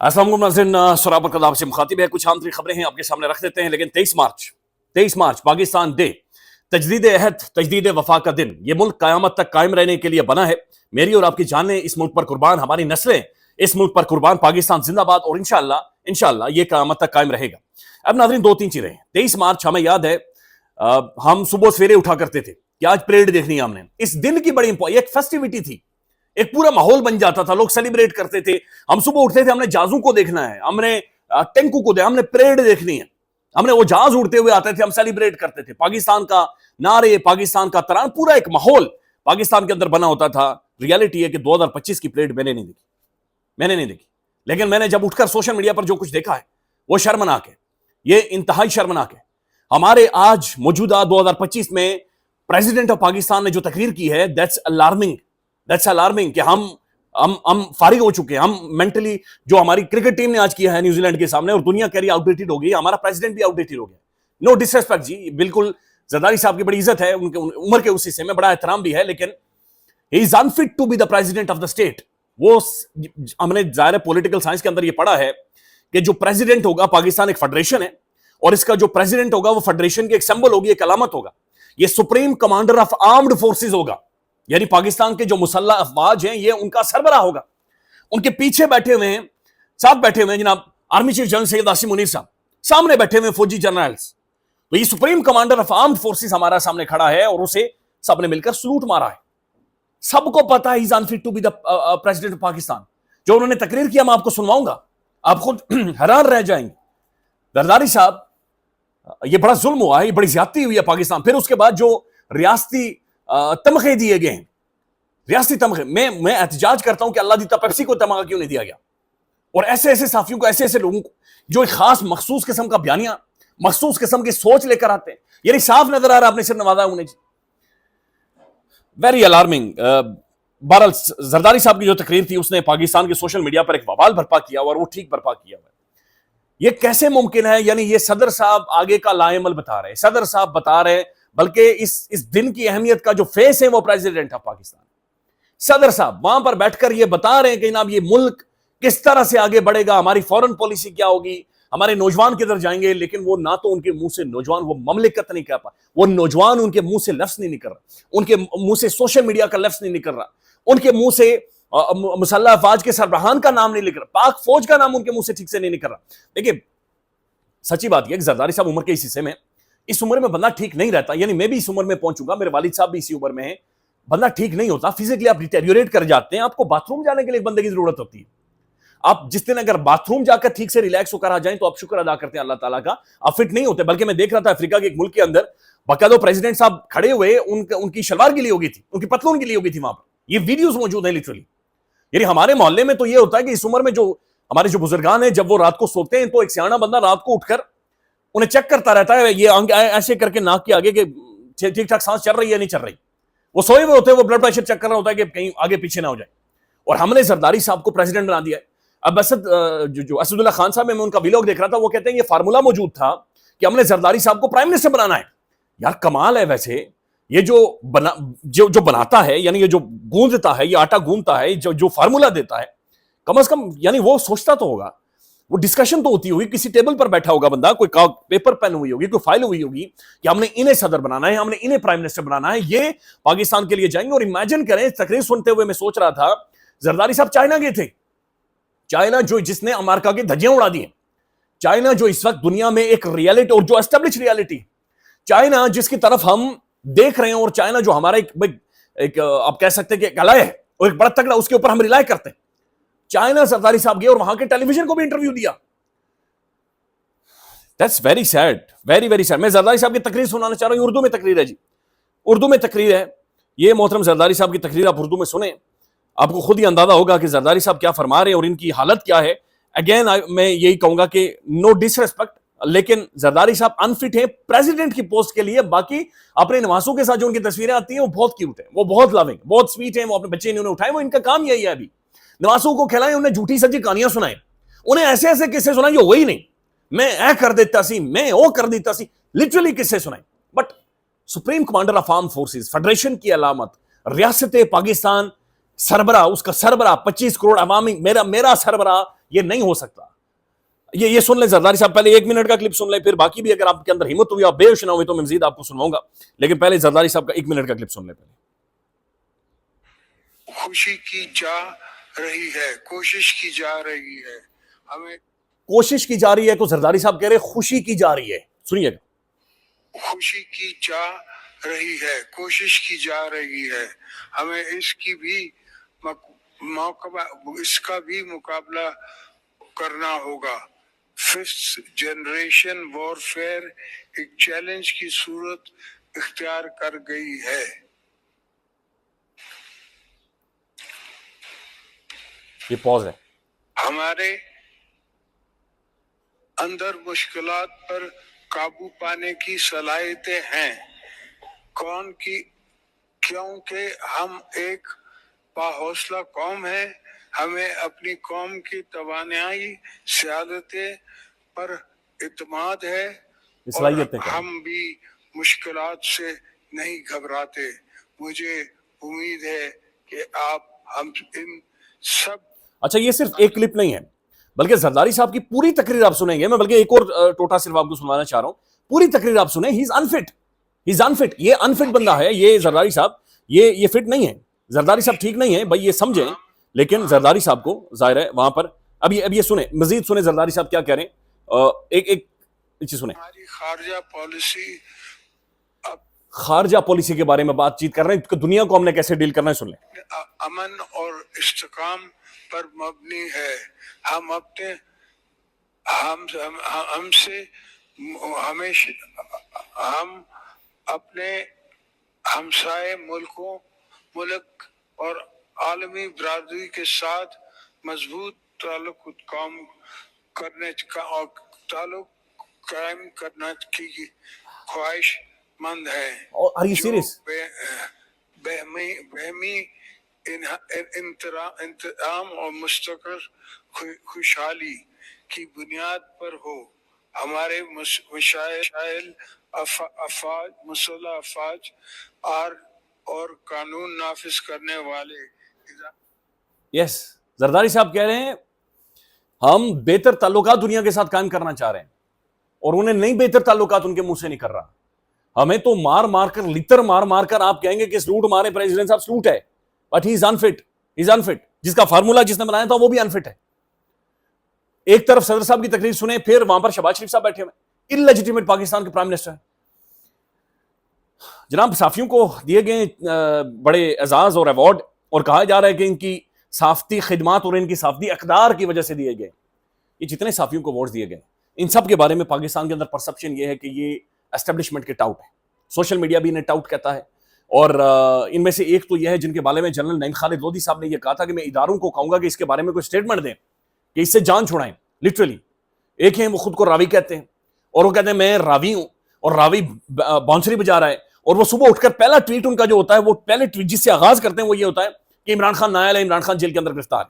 अस्सलाम वालेकुम नाज़रीन, सराबर कदाब से मुखातिब है। कुछ आम खबरें हैं आपके सामने रख देते हैं। लेकिन 23 मार्च पाकिस्तान डे, तजदीद अहद, तजदीद वफा का दिन। ये मुल्क क़यामत तक कायम रहने के लिए बना है। मेरी और आपकी जानें इस मुल्क पर कुर्बान, हमारी नस्लें इस मुल्क पर कुर्बान। पाकिस्तान जिंदाबाद और इंशाअल्लाह ये क़यामत तक कायम रहेगा। अब नाज़रीन, दो तीन चीजें। 23 मार्च हमें याद है, हम सुबह सवेरे उठा करते थे कि आज परेड देखनी है हमने। इस दिन की बड़ी एक फेस्टिविटी थी, एक पूरा माहौल बन जाता था, लोग सेलिब्रेट करते थे। हम सुबह उठते थे, हमने जाजू को देखना है, हमने टेंकू को हमने परेड देखनी है, हमने वो जहाज उड़ते हुए आते थे, हम सेलिब्रेट करते थे। पाकिस्तान का नारे, पाकिस्तान का तरान, पूरा एक माहौल पाकिस्तान के अंदर बना होता था। रियलिटी है कि 2025 की परेड मैंने नहीं देखी। लेकिन मैंने जब उठकर सोशल मीडिया पर जो कुछ देखा है वो शर्मनाक है, ये इंतहाई शर्मनाक है। हमारे आज मौजूदा 2025 में प्रेसिडेंट ऑफ पाकिस्तान ने जो तकरीर की है, दैट्स अलार्मिंग कि हम फारिग हो चुके हैं। हम मेंटली, जो हमारी क्रिकेट टीम ने आज किया है न्यूजीलैंड के सामने, और दुनिया कह रही आउटडेटेड हो गई, हमारा प्रेसिडेंट भी आउटडेटेड हो गया। नो डिसरेस्पेक्ट जी, बिल्कुल जरदारी साहब की बड़ी इज्जत है, उनके उम्र के उस हिस्से में बड़ा एहतराम भी है, लेकिन he is unfit to be the president of the state. वो हमने जाहिर पॉलिटिकल साइंस के अंदर ये पढ़ा है कि जो प्रेसिडेंट होगा, पाकिस्तान एक फेडरेशन है, और इसका जो प्रेसिडेंट होगा वो फेडरेशन की एक सिंबल होगी, एक अलामत होगा। ये supreme commander of armed forces होगा, यानी पाकिस्तान के जो मुसल्लह अफवाज हैं, ये उनका सरबराह होगा। उनके पीछे बैठे हुए हैं, साथ बैठे हुए हैं जनाब army chief general Syed Asim Munir साहब, सामने बैठे हुए फौजी जनरल्स। तो ये supreme commander of armed forces हमारा सामने खड़ा है और उसे सबने मिलकर सलूट मारा है। सबको पता है, is unfit to be the president of Pakistan. जो उन्होंने तकरीर किया, मैं आपको सुनवाऊंगा, आप खुद हैरान रह जाएंगे। जरदारी साहब, ये बड़ा जुल्म हुआ है, ये बड़ी ज्यादती हुई है पाकिस्तान। फिर उसके बाद जो रियासती तमखे दिए गए हैं, रियासती तमखे, मैं एहतजाज करता हूं कि अल्लाह दीता पेप्सी को तमगा क्यों नहीं दिया गया, और ऐसे ऐसे साफियों को, ऐसे ऐसे लोगों को जो एक खास मखसूस किस्म का बयानिया, मखसूस किस्म की सोच लेकर आते हैं। यानी साफ नजर आ रहा है आपने सिर्फ नवाजा उन्हें। Very alarming. बहरहाल जरदारी साहब की जो तकरीर थी, उसने पाकिस्तान के सोशल मीडिया पर एक बवाल बर्पा किया, और वो ठीक बर्पा किया हुआ है। ये कैसे मुमकिन है? यानी ये सदर साहब आगे का लाएमल बता रहे हैं, सदर साहब बता रहे हैं, बल्कि इस दिन की अहमियत का जो फेस है वो प्रेसिडेंट ऑफ पाकिस्तान सदर साहब वहां पर बैठकर ये बता रहे हैं कि जनाब ये मुल्क किस तरह से आगे बढ़ेगा, हमारी फॉरेन पॉलिसी क्या होगी, हमारे नौजवान किधर जाएंगे। लेकिन वो ना तो उनके मुंह से नौजवान, वो ममलिकत नहीं कह पा, वो नौजवान उनके मुंह से लफ्ज नहीं निकल रहा, उनके मुंह से सोशल मीडिया का लफ्ज नहीं निकल रहा, उनके मुंह से मुसल्लह अफवाज के सरबराहान का नाम नहीं निकल रहा, पाक फौज का नाम उनके मुंह से ठीक से नहीं निकल रहा। देखिए, सच्ची बात यह कि जरदारी साहब उम्र के इस हिस्से में, इस उम्र में बंदा ठीक नहीं रहता। यानी मैं भी इस उम्र में पहुंचूंगा, मेरे वालिद साहब भी इसी उम्र में हैं, बंदा ठीक नहीं होता, फिजिकली आप डिटेरियोरेट कर जाते हैं। आपको बाथरूम जाने के लिए एक बंदे की जरूरत होती है। आप जिस दिन अगर बाथरूम जाकर ठीक से रिलैक्स होकर आ जाएं तो आप शुक्र अदा करते हैं अल्लाह ताला का, आप फिट नहीं होते। बल्कि मैं देख रहा था अफ्रीका के एक मुल्क के अंदर बाकायदा प्रेसिडेंट साहब खड़े हुए, उनकी शलवार गिली हो गई थी, उनकी पतलून गिली हो गई थी वहां पर। ये वीडियोस मौजूद है लिटरली। यानी हमारे मोहल्ले में तो ये होता है कि इस उम्र में जो हमारे जो बुजुर्गान हैं, जब वो रात को सोते हैं तो एक सियाना बंदा रात को उठकर उन्हें चेक करता रहता है, ये ऐसे करके नाक के आगे के ठीक ठाक सांस चल रही है नहीं चल रही। वो सोए हुए होते हैं, वो ब्लड प्रेशर चेक कर रहा होता है कि कहीं आगे पीछे ना हो जाए। और हमने जरदारी साहब को प्रेसिडेंट बना दिया है। अब जो असदुल्ला खान साहब है, मैं उनका व्लॉग देख रहा था, वो कहते हैं ये फार्मूला मौजूद था कि हमने जरदारी साहब को प्राइम मिनिस्टर बनाना है। यार कमाल है। वैसे ये जो बनाता है, यानी ये जो गूंदता है, ये आटा गूंदता है, जो फार्मूला देता है, कम से कम यानी वो सोचता तो होगा, वो डिस्कशन तो होती होगी, किसी टेबल पर बैठा होगा बंदा, कोई पेपर पेन हुई होगी, कोई फाइल हुई होगी कि हमने इन्हें सदर बनाना है, हमने इन्हें प्राइम मिनिस्टर बनाना है, ये पाकिस्तान के लिए जाएंगे। और इमेजिन करें, तकरीर सुनते हुए मैं सोच रहा था, जरदारी साहब चाइना गए थे, चाइना जिसने अमेरिका की धज्जियां उड़ा दी हैं, चाइना जो इस वक्त दुनिया में एक रियलिटी और जो एस्टेब्लिश रियलिटी, चाइना जिसकी तरफ हम देख रहे हैं, और चाइना जो हमारा एक आप कह सकते हैं कि एक अलाय है और एक बड़ा तगड़ा, उसके ऊपर हम रिलाय करते हैं। चाइना जरदारी साहब गए और वहां के टेलीविजन को भी इंटरव्यू दिया। That's very sad, very very sad. मैं जरदारी साहब की तकरीर सुनाना चाह रहा हूं, उर्दू में तकरीर है जी, उर्दू में तकरीर है। ये मोहतरम जरदारी साहब की तकरीर आप उर्दू में सुने, आपको खुद ही अंदाजा होगा कि जरदारी साहब क्या फरमा रहे हैं और इनकी हालत क्या है। अगेन मैं यही कहूंगा कि नो डिसरेस्पेक्ट, लेकिन जरदारी साहब अनफिट है प्रेसिडेंट की पोस्ट के लिए। बाकी अपने नवासों के साथ जो उनकी तस्वीरें आती हैं वो बहुत क्यूट है, वो बहुत लविंग, बहुत स्वीट है, वो अपने बच्चे इन्होंने उठाए, वो इनका काम यही है। अभी नवासों को खिलाएं, उन्हें झूठी सच्ची कहानियां सुनाएं, उन्हें ऐसे ऐसे किस्से सुनाएं जो वही नहीं, मैं ऐ कर देता सी, मैं वो कर देता सी, लिटरली किस्से सुनाएं। But supreme commander of arm forces, federation की अलामत, रियासत पाकिस्तान सरबरा, उसका सरबरा 25 करोड़ अवामी, मेरा सरबरा یہ نہیں ہو سکتا. یہ سن لیں زرداری صاحب, پہلے 1 منٹ کا کلپ سن لیں, پھر باقی بھی اگر آپ کے اندر ہمت ہوئی, آپ بے ہوش نہ ہوئے تو میں مزید آپ کو سنواؤں گا, لیکن پہلے زرداری صاحب کا 1 منٹ کا کلپ سن لیں. پہلے خوشی کی جا رہی ہے, کوشش کی جا رہی ہے, ہمیں کوشش کی جا رہی ہے, تو زرداری صاحب کہہ رہے خوشی کی جا رہی ہے. سنیے گا. خوشی کی جا رہی ہے, کوشش کی جا رہی ہے, ہمیں اس کا بھی مقابلہ کرنا ہوگا. ففتھ جنریشن وارفیئر ایک چیلنج کی صورت اختیار کر گئی ہے. یہ پوز ہے. ہمارے اندر مشکلات پر قابو پانے کی صلاحیتیں ہیں, کیونکہ ہم ایک باحوصلہ قوم ہیں. ہمیں اپنی قوم کی توانائی سیادتیں پر اعتماد ہے, اور ہم بھی مشکلات سے نہیں گھبراتے. مجھے امید ہے کہ ہم ان سب. اچھا, یہ صرف ایک کلپ نہیں ہے, بلکہ زرداری صاحب کی پوری تقریر آپ سنیں گے. میں بلکہ ایک اور ٹوٹا صرف آپ کو سنوانا چاہ رہا ہوں, پوری تقریر آپ سنیں. ہی از انفٹ, یہ انفٹ بندہ ہے یہ زرداری صاحب, یہ فٹ نہیں ہے. زرداری صاحب ٹھیک نہیں ہے بھائی, یہ سمجھیں, لیکن زرداری صاحب کو ظاہر ہے وہاں پر اب یہ سنیں, مزید سنیں زرداری صاحب کیا کہہ رہے ہیں. ایک چیز سنیں. خارجہ پالیسی کے بارے میں بات چیت کر رہے ہیں کہ دنیا کو ہم نے کیسے ڈیل کرنا ہے. سن لیں. امن اور استحکام پر مبنی ہے. ہم اپنے ہمسائے ملک اور عالمی برادری کے ساتھ مضبوط تعلق قائم کرنے کی خواہش مند ہیں. بہمی انتظام اور مستقر خوشحالی کی بنیاد پر ہو. ہمارے مشائل افواج, مسلح افواج اور قانون نافذ کرنے والے. یس, زرداری صاحب کہہ رہے ہیں ہم بہتر تعلقات دنیا کے ساتھ قائم کرنا چاہ رہے ہیں, اور انہیں نہیں بہتر تعلقات ان کے منہ سے نہیں کر رہا. ہمیں تو مار کر لتر مار کر آپ کہیں گے کہ سلوٹ مارے پریزیڈنٹ صاحب, سلوٹ ہے, بٹ ہی از انفٹ. جس کا فارمولا جس نے بنایا تھا وہ بھی انفٹ ہے. ایک طرف صدر صاحب کی تقریر سنیں, پھر وہاں پر شہباز شریف صاحب بیٹھے ہوئے, انلیجیٹیمیٹ پاکستان کے پرائم منسٹر ہیں. جناب صحافیوں کو دیے گئے بڑے اعزاز اور ایوارڈ, اور کہا جا رہا ہے کہ ان کی صحافتی خدمات اور ان کی صحافتی اقدار کی وجہ سے دیے گئے. یہ جتنے صحافیوں کو ایوارڈ دیے گئے, ان سب کے بارے میں پاکستان کے اندر پرسپشن یہ ہے کہ یہ اسٹیبلشمنٹ کے ٹاؤٹ ہے. سوشل میڈیا بھی انہیں ٹاؤٹ کہتا ہے, اور ان میں سے ایک تو یہ ہے جن کے بارے میں جنرل نعیم خالد لودھی صاحب نے یہ کہا تھا کہ میں اداروں کو کہوں گا کہ اس کے بارے میں کوئی سٹیٹمنٹ دیں کہ اس سے جان چھڑائیں. لٹرلی ایک ہیں وہ خود کو راوی کہتے ہیں, اور وہ کہتے ہیں میں راوی ہوں, اور راوی بانسری بجا رہا ہے, اور وہ صبح اٹھ کر پہلا ٹویٹ ان کا جو ہوتا ہے, وہ پہلے ٹویٹ جس سے آغاز کرتے ہیں وہ یہ ہوتا ہے کہ عمران خان نائل ہے, عمران خان جیل کے اندر گرفتار ہے.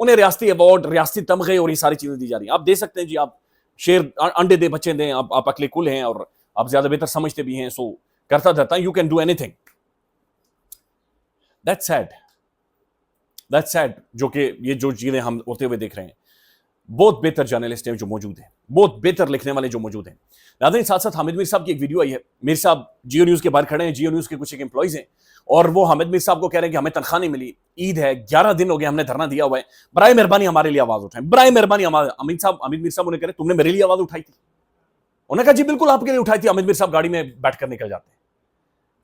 انہیں ریاستی ایوارڈ, ریاستی تمغے اور یہ ساری چیزیں دی جا رہی ہیں. آپ دے سکتے ہیں جی, آپ شیر انڈے دے بچے دیں, آپ اکلے کل ہیں اور آپ زیادہ بہتر سمجھتے بھی ہیں, سو کرتا رہتا ہے. You can do anything. That's said جو کہ یہ جو چیزیں ہم ہوتے ہوئے دیکھ رہے ہیں. بہت بہتر جرنلسٹ ہیں جو موجود ہیں, بہت بہتر لکھنے والے جو موجود ہیں. ناظرین, ساتھ ساتھ حامد میر صاحب کی ایک ویڈیو آئی ہے. میر صاحب جیو نیوز کے باہر کھڑے ہیں, جیو نیوز کے کچھ ایک امپلائیز ہیں, اور وہ حامد میر صاحب کو کہہ رہے ہیں کہ ہمیں تنخواہ نہیں ملی, عید ہے, 11 دن ہو گئے ہم نے دھرنا دیا ہوا ہے, برائے مہربانی ہمارے لیے آواز اٹھائیں, برائے مہربانی. حامد میر صاحب انہیں کہہ رہے تم نے میرے لیے آواز اٹھائی تھی. انہوں نے کہا جی بالکل آپ کے لیے اٹھائی تھی. حامد میر صاحب گاڑی میں بیٹھ کر نکل جاتے ہیں.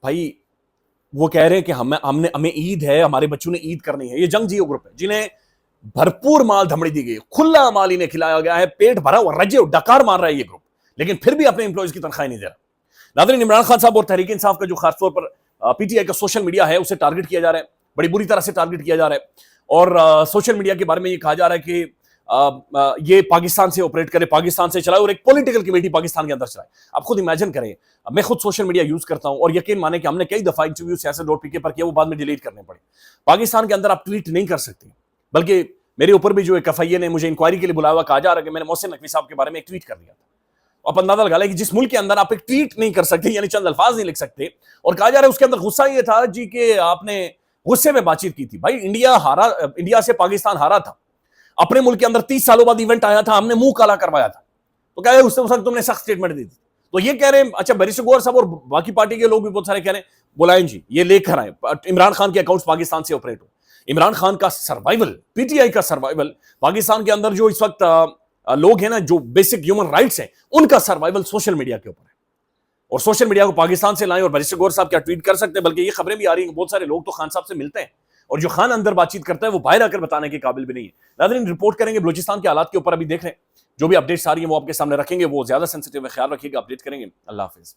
بھائی وہ کہہ رہے ہیں کہ ہمیں عید ہے, ہمارے بچوں نے عید کرنی ہے. یہ جنگ جیو گروپ ہے جنہیں بھرپور مال دھمڑی دی گئی, کھلا مال انہیں کھلایا گیا ہے, پیٹ بھرا ہوا رجے ڈکار مار رہا ہے یہ گروپ, لیکن پھر بھی اپنے امپلائیز کی تنخواہ نہیں دے رہا. ناظرین, عمران خان صاحب اور تحریک انصاف کا جو خاص طور پر پی ٹی آئی کا سوشل میڈیا ہے اسے ٹارگٹ کیا جا رہا ہے, بڑی بری طرح سے ٹارگٹ کیا جا رہا ہے, اور سوشل میڈیا کے بارے میں یہ کہا جا رہا ہے کہ یہ پاکستان سے آپریٹ کرے, پاکستان سے چلائے, اور ایک پولیٹیکل کمیٹی پاکستان کے اندر چلائے. آپ خود امیجن کریں, میں خود سوشل میڈیا یوز کرتا ہوں, اور یقین مانیں کہ ہم نے کئی دفعہ انٹرویو سیاست.pk پر کیا, وہ بعد میں ڈیلیٹ کرنے پڑے. پاکستان کے اندر آپ ٹویٹ نہیں کر سکتے, بلکہ میرے اوپر بھی جو ایک ایف آئی اے نے مجھے انکوائری کے لیے بلایا ہوا, کہا جا رہا ہے کہ میں نے محسن نقوی صاحب کے بارے میں ایک ٹویٹ کر دیا تھا. آپ اندازہ لگا لیں کہ جس ملک کے اندر آپ ایک ٹویٹ نہیں کر سکتے, یعنی چند الفاظ نہیں لکھ سکتے, اور کہا جا رہا ہے اس کے اندر غصہ یہ تھا جی کہ آپ نے غصے میں بات چیت کی تھی. بھائی انڈیا سے پاکستان ہارا تھا, اپنے ملک کے اندر 30 سالوں بعد ایونٹ آیا تھا, ہم نے منہ کالا کروایا تھا, تو کہا اس وقت تم نے سخت سٹیٹمنٹ دی تھی. تو یہ کہہ رہے ہیں, اچھا بیرسٹر گوہر صاحب اور باقی پارٹی کے لوگ بھی بہت سارے کہہ رہے ہیں بلائیں جی, یہ لے کر آئیں, عمران خان کے اکاؤنٹس پاکستان سے آپریٹ ہو. عمران خان کا سروائیول, پی ٹی آئی کا سروائیول, پاکستان کے اندر جو اس وقت لوگ ہیں نا جو بیسک ہیومن رائٹس ہیں, ان کا سروائیول سوشل میڈیا کے اوپر ہے. اور سوشل میڈیا کو پاکستان سے لائیں, اور بیرسٹر گوہر صاحب کیا ٹویٹ کر سکتے ہیں, بلکہ یہ خبریں بھی آ رہی ہیں بہت سارے لوگ تو خان صاحب سے ملتے ہیں, اور جو خان اندر بات چیت کرتا ہے وہ باہر آ کر بتانے کے قابل بھی نہیں ہے. ناظرین رپورٹ کریں گے بلوچستان کے حالات کے اوپر, ابھی دیکھ رہے ہیں جو بھی اپڈیٹس آ رہی ہیں وہ آپ کے سامنے رکھیں گے, وہ زیادہ سینسٹیو ہے, خیال رکھیے گا, اپڈیٹ کریں گے. اللہ حافظ.